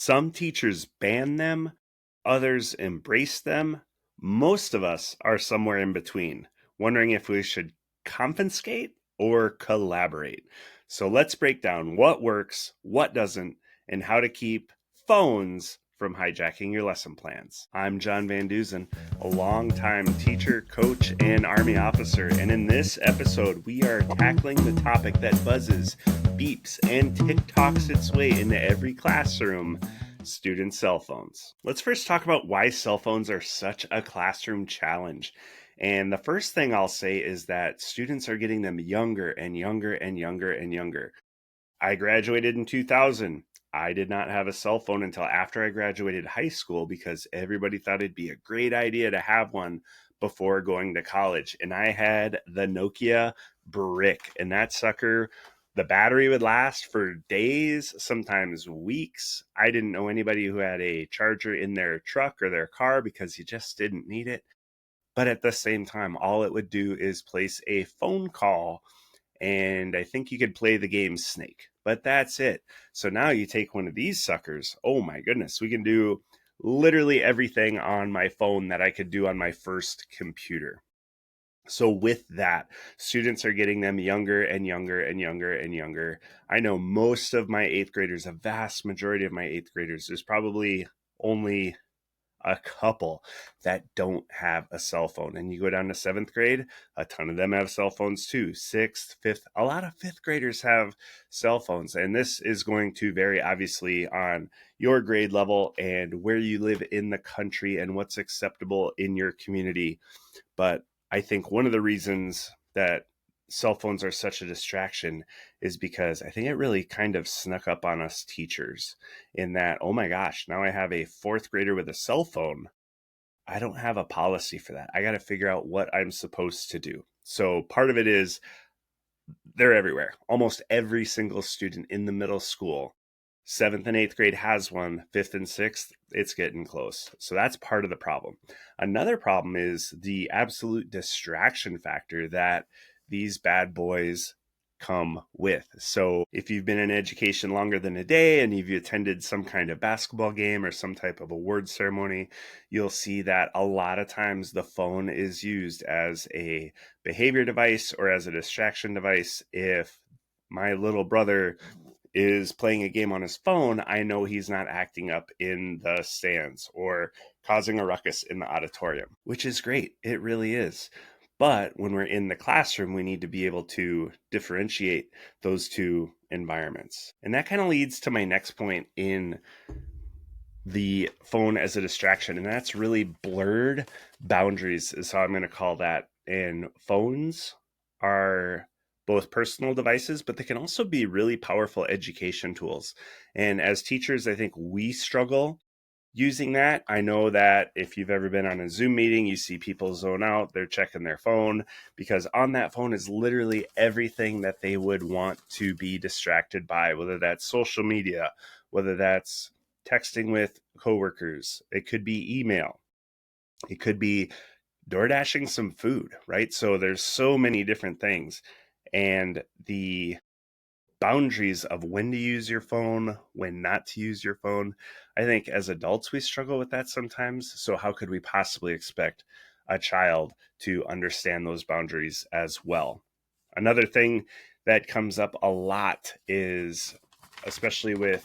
Some teachers ban them, others embrace them. Most of us are somewhere in between, wondering if we should confiscate or collaborate. So let's break down what works, what doesn't, and how to keep phones from hijacking your lesson plans. I'm John Van Dusen, a longtime teacher, coach, and Army officer, and in this episode, we are tackling the topic that buzzes, beeps, and TikToks its way into every classroom: student cell phones. Let's first talk about why cell phones are such a classroom challenge. And the first thing I'll say is that students are getting them younger and younger and younger and younger. I graduated in 2000. I did not have a cell phone until after I graduated high school because everybody thought it'd be a great idea to have one before going to college. And I had the Nokia Brick, and that sucker, the battery would last for days, sometimes weeks. I didn't know anybody who had a charger in their truck or their car because you just didn't need it. But at the same time, all it would do is place a phone call, and I think you could play the game Snake, but that's it. So now you take one of these suckers. Oh my goodness, we can do literally everything on my phone that I could do on my first computer. So with that, students are getting them younger and younger and younger and younger. I know most of my eighth graders, a vast majority of my eighth graders, there's probably only a couple that don't have a cell phone. And you go down to seventh grade, a ton of them have cell phones too. Sixth, fifth, a lot of fifth graders have cell phones. And this is going to vary obviously on your grade level and where you live in the country and what's acceptable in your community. But I think one of the reasons that cell phones are such a distraction is because I think it really kind of snuck up on us teachers in that, oh my gosh, now I have a fourth grader with a cell phone. I don't have a policy for that. I got to figure out what I'm supposed to do. So part of it is they're everywhere. Almost every single student in the middle school, seventh and eighth grade, has one. Fifth and sixth, it's getting close. So that's part of the problem. Another problem is the absolute distraction factor that these bad boys come with. So if you've been in education longer than a day and you've attended some kind of basketball game or some type of award ceremony, you'll see that a lot of times the phone is used as a behavior device or as a distraction device. If my little brother is playing a game on his phone, I know he's not acting up in the stands or causing a ruckus in the auditorium, which is great. It really is. But when we're in the classroom, we need to be able to differentiate those two environments. And that kind of leads to my next point in the phone as a distraction. And that's really blurred boundaries, is how I'm going to call that. And phones are both personal devices, but they can also be really powerful education tools. And as teachers, I think we struggle using that. I know that if you've ever been on a Zoom meeting, you see people zone out, they're checking their phone, because on that phone is literally everything that they would want to be distracted by, whether that's social media, whether that's texting with coworkers, it could be email, it could be door dashing some food, right? So there's so many different things. And the boundaries of when to use your phone, when not to use your phone. I think as adults, we struggle with that sometimes. So, how could we possibly expect a child to understand those boundaries as well? Another thing that comes up a lot is, especially with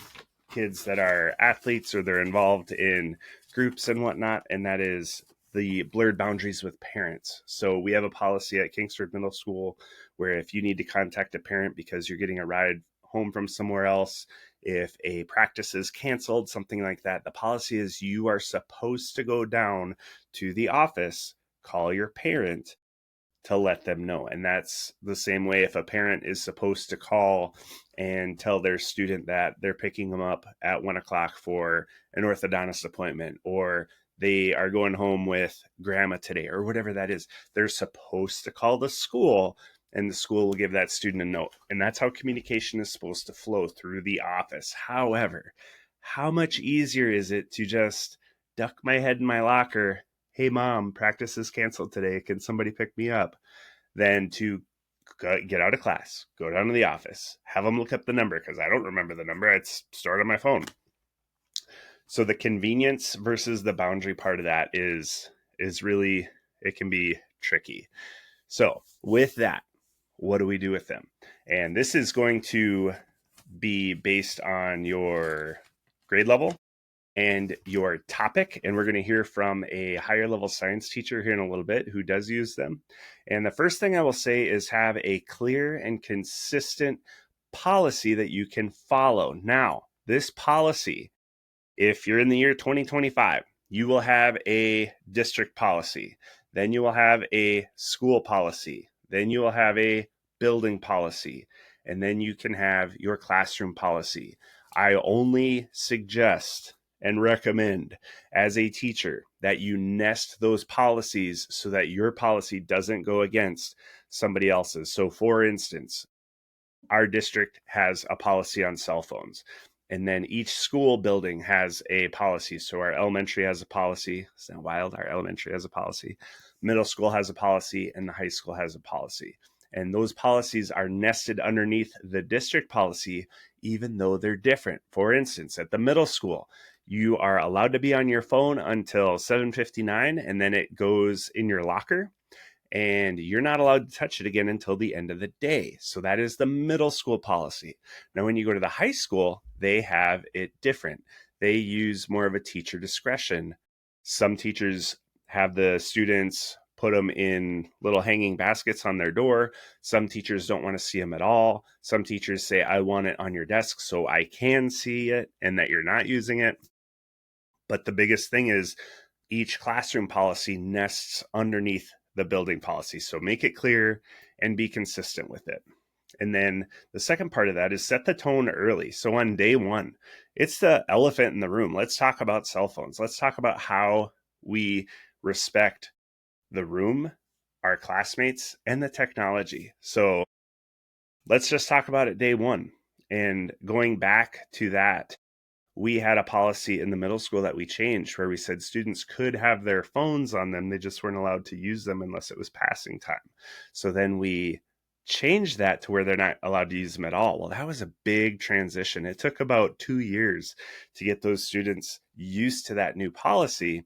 kids that are athletes or they're involved in groups and whatnot, and that is the blurred boundaries with parents. So we have a policy at Kingsford Middle School where if you need to contact a parent because you're getting a ride home from somewhere else, if a practice is canceled, something like that, the policy is you are supposed to go down to the office, call your parent to let them know. And that's the same way if a parent is supposed to call and tell their student that they're picking them up at 1 o'clock for an orthodontist appointment, or they are going home with grandma today, or whatever that is. They're supposed to call the school, and the school will give that student a note. And that's how communication is supposed to flow through the office. However, how much easier is it to just duck my head in my locker, hey mom, practice is canceled today, can somebody pick me up, than to get out of class, go down to the office, have them look up the number, because I don't remember the number, it's stored on my phone. So the convenience versus the boundary part of that is really, it can be tricky. So with that, what do we do with them? And this is going to be based on your grade level and your topic. And we're going to hear from a higher level science teacher here in a little bit who does use them. And the first thing I will say is have a clear and consistent policy that you can follow. Now, this policy, if you're in the year 2025, you will have a district policy. Then you will have a school policy. Then you will have a building policy. And then you can have your classroom policy. I only suggest and recommend as a teacher that you nest those policies so that your policy doesn't go against somebody else's. So, for instance, our district has a policy on cell phones. And then each school building has a policy. So our elementary has a policy. It's not wild. Our elementary has a policy. Middle school has a policy, and the high school has a policy. And those policies are nested underneath the district policy, even though they're different. For instance, at the middle school, you are allowed to be on your phone until 7:59, and then it goes in your locker, and you're not allowed to touch it again until the end of the day. So that is the middle school policy. Now, when you go to the high school, they have it different. They use more of a teacher discretion. Some teachers have the students put them in little hanging baskets on their door. Some teachers don't want to see them at all. Some teachers say, I want it on your desk so I can see it and that you're not using it. But the biggest thing is each classroom policy nests underneath the building policy. So make it clear and be consistent with it. And then the second part of that is set the tone early. So on day one, it's the elephant in the room. Let's talk about cell phones. Let's talk about how we respect the room, our classmates, and the technology. So let's just talk about it day one. And going back to that, we had a policy in the middle school that we changed where we said students could have their phones on them. They just weren't allowed to use them unless it was passing time. So then we changed that to where they're not allowed to use them at all. Well, that was a big transition. It took about 2 years to get those students used to that new policy.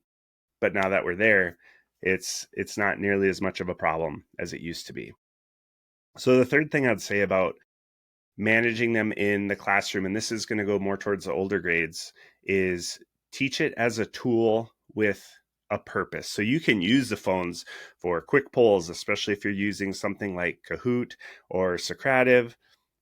But now that we're there, it's not nearly as much of a problem as it used to be. So the third thing I'd say about managing them in the classroom, and this is going to go more towards the older grades, is teach it as a tool with a purpose. So you can use the phones for quick polls, especially if you're using something like Kahoot or Socrative.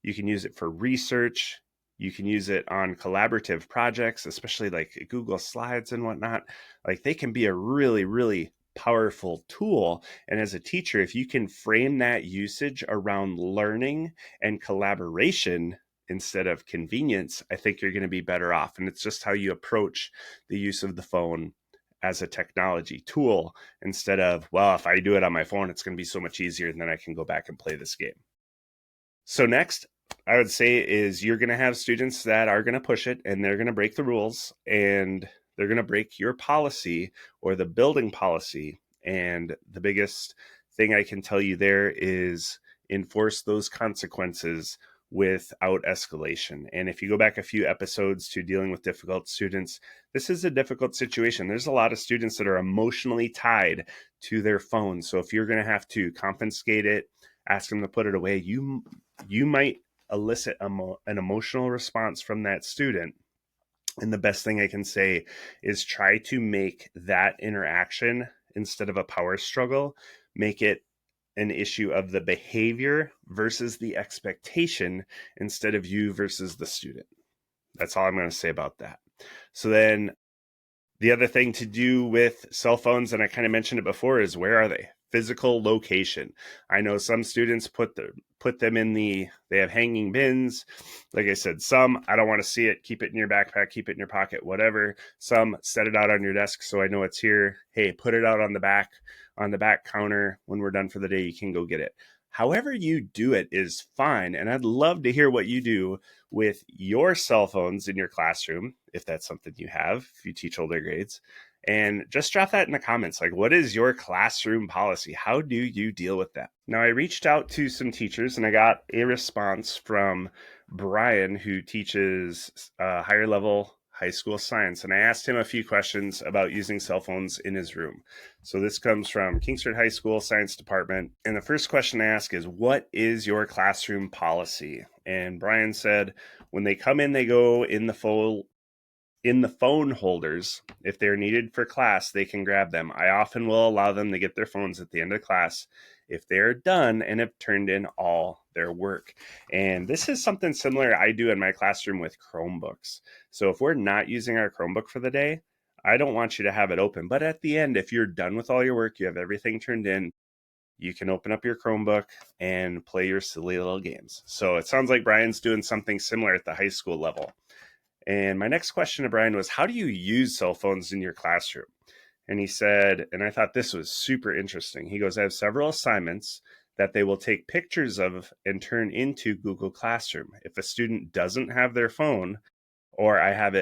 You can use it for research. You can use it on collaborative projects, especially like Google Slides and whatnot. Like, they can be a really, really powerful tool. And as a teacher, if you can frame that usage around learning and collaboration instead of convenience, I think you're going to be better off. And it's just how you approach the use of the phone as a technology tool instead of, well, if I do it on my phone, it's going to be so much easier and then I can go back and play this game. So next, I would say is you're going to have students that are going to push it and they're going to break the rules and they're going to break your policy or the building policy. And the biggest thing I can tell you there is enforce those consequences without escalation. And if you go back a few episodes to dealing with difficult students, this is a difficult situation. There's a lot of students that are emotionally tied to their phones. So if you're going to have to confiscate it, ask them to put it away, you might elicit an emotional response from that student. And the best thing I can say is try to make that interaction, instead of a power struggle, make it an issue of the behavior versus the expectation instead of you versus the student. That's all I'm going to say about that. So then the other thing to do with cell phones, and I kind of mentioned it before, is where are they? Physical location. I know some students put them in they have hanging bins. Like I said, some, I don't want to see it, keep it in your backpack, keep it in your pocket, whatever. Some, set it out on your desk so I know it's here. Hey, put it out on the back counter. When we're done for the day, you can go get it. However you do it is fine. And I'd love to hear what you do with your cell phones in your classroom, if that's something you have, if you teach older grades. And just drop that in the comments. Like, what is your classroom policy? How do you deal with that? Now, I reached out to some teachers and I got a response from Brian, who teaches higher level high school science, and I asked him a few questions about using cell phones in his room. So this comes from Kingsford High School Science Department. And the first question I ask is, what is your classroom policy? And Brian said, when they come in, they go in the phone holders. If they're needed for class, they can grab them. I often will allow them to get their phones at the end of class if they're done and have turned in all their work. And this is something similar I do in my classroom with Chromebooks. So if we're not using our Chromebook for the day, I don't want you to have it open. But at the end, if you're done with all your work, you have everything turned in, you can open up your Chromebook and play your silly little games. So it sounds like Brian's doing something similar at the high school level. And my next question to Brian was, how do you use cell phones in your classroom? And he said, and I thought this was super interesting. He goes, I have several assignments that they will take pictures of and turn into Google Classroom. If a student doesn't have their phone, or I have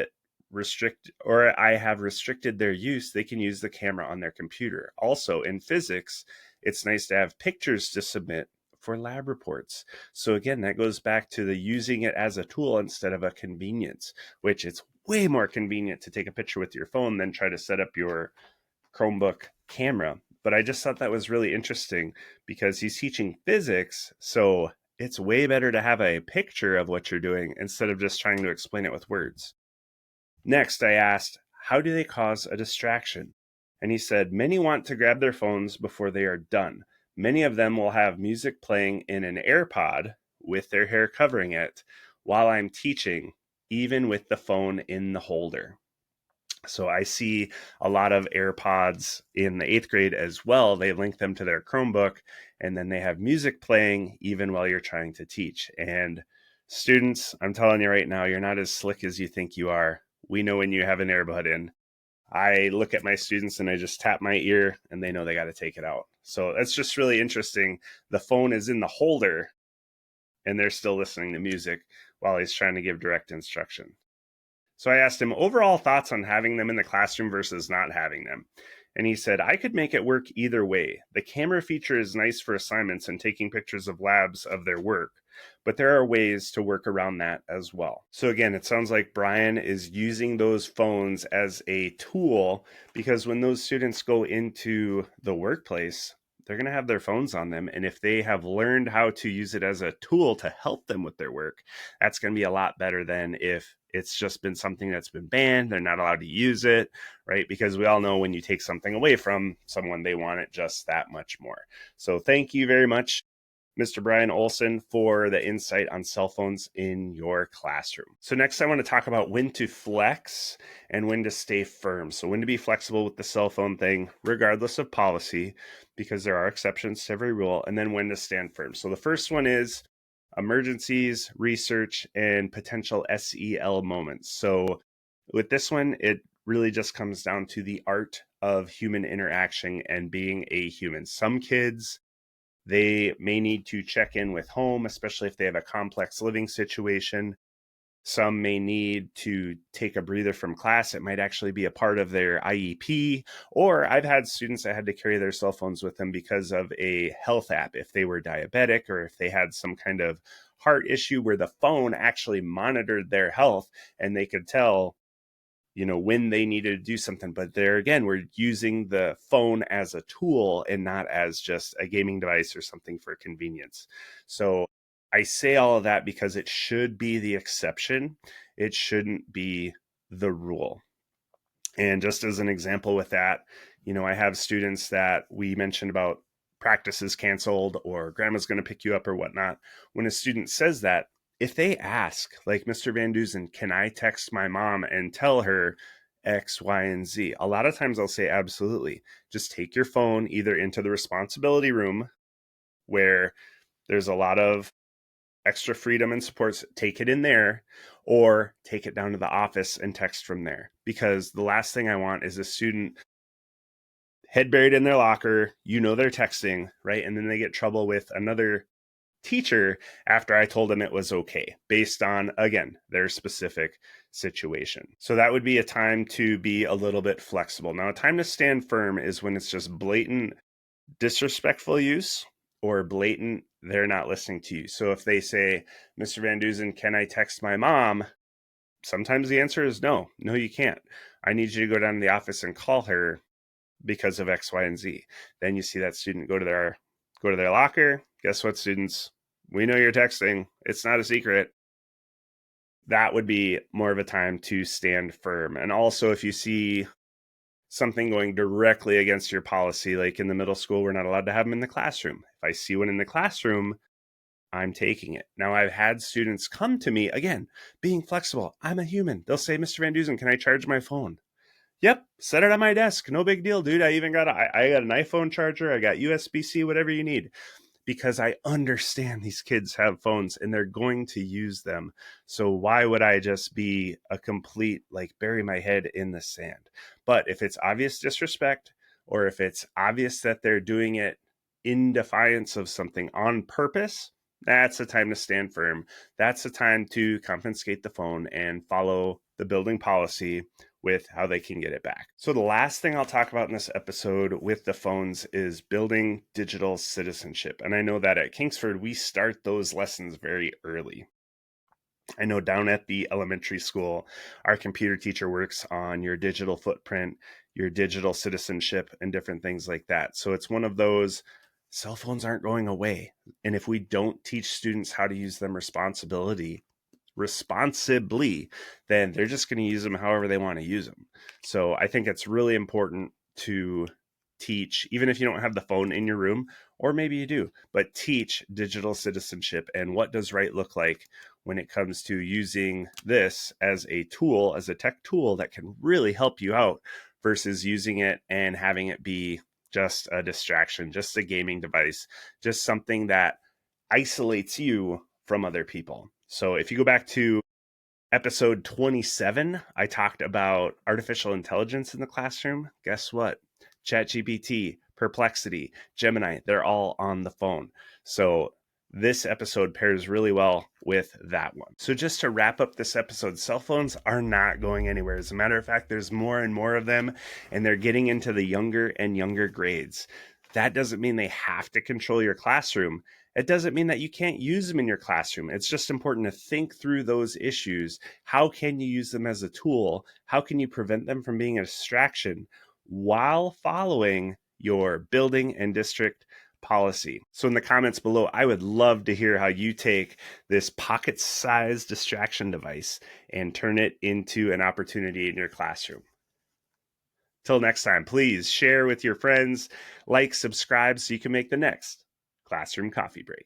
restricted their use, they can use the camera on their computer. Also, in physics, it's nice to have pictures to submit for lab reports. So again, that goes back to the using it as a tool instead of a convenience, which it's way more convenient to take a picture with your phone than try to set up your Chromebook camera. But I just thought that was really interesting because he's teaching physics, so it's way better to have a picture of what you're doing instead of just trying to explain it with words. Next, I asked, how do they cause a distraction? And he said, many want to grab their phones before they are done. Many of them will have music playing in an AirPod with their hair covering it while I'm teaching, even with the phone in the holder. So I see a lot of AirPods in the 8th grade as well. They link them to their Chromebook, and then they have music playing even while you're trying to teach. And students, I'm telling you right now, you're not as slick as you think you are. We know when you have an earbud in. I look at my students and I just tap my ear and they know they got to take it out. So that's just really interesting. The phone is in the holder and they're still listening to music while he's trying to give direct instruction. So I asked him overall thoughts on having them in the classroom versus not having them. And he said, I could make it work either way. The camera feature is nice for assignments and taking pictures of labs of their work, but there are ways to work around that as well. So again, it sounds like Brian is using those phones as a tool because when those students go into the workplace, they're going to have their phones on them. And if they have learned how to use it as a tool to help them with their work, that's going to be a lot better than if it's just been something that's been banned. They're not allowed to use it, right? Because we all know when you take something away from someone, they want it just that much more. So thank you very much, Mr. Brian Olson, for the insight on cell phones in your classroom. So next I want to talk about when to flex and when to stay firm. So when to be flexible with the cell phone thing, regardless of policy, because there are exceptions to every rule, and then when to stand firm. So the first one is emergencies, research, and potential SEL moments. So with this one, it really just comes down to the art of human interaction and being a human. Some kids, they may need to check in with home, especially if they have a complex living situation. Some may need to take a breather from class. It might actually be a part of their IEP. Or I've had students that had to carry their cell phones with them because of a health app. If they were diabetic or if they had some kind of heart issue where the phone actually monitored their health and they could tell, when they needed to do something. But there again, we're using the phone as a tool and not as just a gaming device or something for convenience. So I say all of that because it should be the exception. It shouldn't be the rule. And just as an example with that, I have students that we mentioned about practices canceled or grandma's going to pick you up or whatnot. When a student says that, if they ask, like Mr. Van Dusen, can I text my mom and tell her X, Y, and Z? A lot of times I'll say, absolutely. Just take your phone either into the responsibility room where there's a lot of extra freedom and supports, take it in there, or take it down to the office and text from there. Because the last thing I want is a student head buried in their locker, they're texting, right? And then they get trouble with another teacher after I told them it was okay, based on, again, their specific situation. So that would be a time to be a little bit flexible. Now, a time to stand firm is when it's just blatant disrespectful use or blatant they're not listening to you. So if they say, Mr. Van Dusen, can I text my mom? sometimes the answer is no. No, you can't. I need you to go down to the office and call her because of X, Y, and Z. Then you see that student go to their locker. Guess what, students? We know you're texting. It's not a secret. That would be more of a time to stand firm. And also, if you see something going directly against your policy, like in the middle school, we're not allowed to have them in the classroom. If I see one in the classroom, I'm taking it. Now, I've had students come to me, again, being flexible. I'm a human. They'll say, Mr. Van Dusen, can I charge my phone? Yep, set it on my desk. No big deal, dude. I got an iPhone charger. I got USB-C, whatever you need, because I understand these kids have phones and they're going to use them. So why would I just be a complete, like, bury my head in the sand? But if it's obvious disrespect, or if it's obvious that they're doing it in defiance of something on purpose, that's the time to stand firm. That's the time to confiscate the phone and follow the building policy with how they can get it back. So the last thing I'll talk about in this episode with the phones is building digital citizenship. And I know that at Kingsford, we start those lessons very early. I know down at the elementary school, our computer teacher works on your digital footprint, your digital citizenship, and different things like that. So it's one of those, cell phones aren't going away. And if we don't teach students how to use them responsibly, then they're just going to use them however they want to use them. So I think it's really important to teach, even if you don't have the phone in your room, or maybe you do, but teach digital citizenship and what does right look like when it comes to using this as a tool, as a tech tool that can really help you out, versus using it and having it be just a distraction, just a gaming device, just something that isolates you from other people. So if you go back to episode 27, I talked about artificial intelligence in the classroom. Guess what? ChatGPT, Perplexity, Gemini, they're all on the phone. So this episode pairs really well with that one. So just to wrap up this episode, cell phones are not going anywhere. As a matter of fact, there's more and more of them, and they're getting into the younger and younger grades. That doesn't mean they have to control your classroom. It doesn't mean that you can't use them in your classroom. It's just important to think through those issues. How can you use them as a tool? How can you prevent them from being a distraction while following your building and district policy? So in the comments below, I would love to hear how you take this pocket-sized distraction device and turn it into an opportunity in your classroom. Till next time, please share with your friends, like, subscribe so you can make the next classroom coffee break.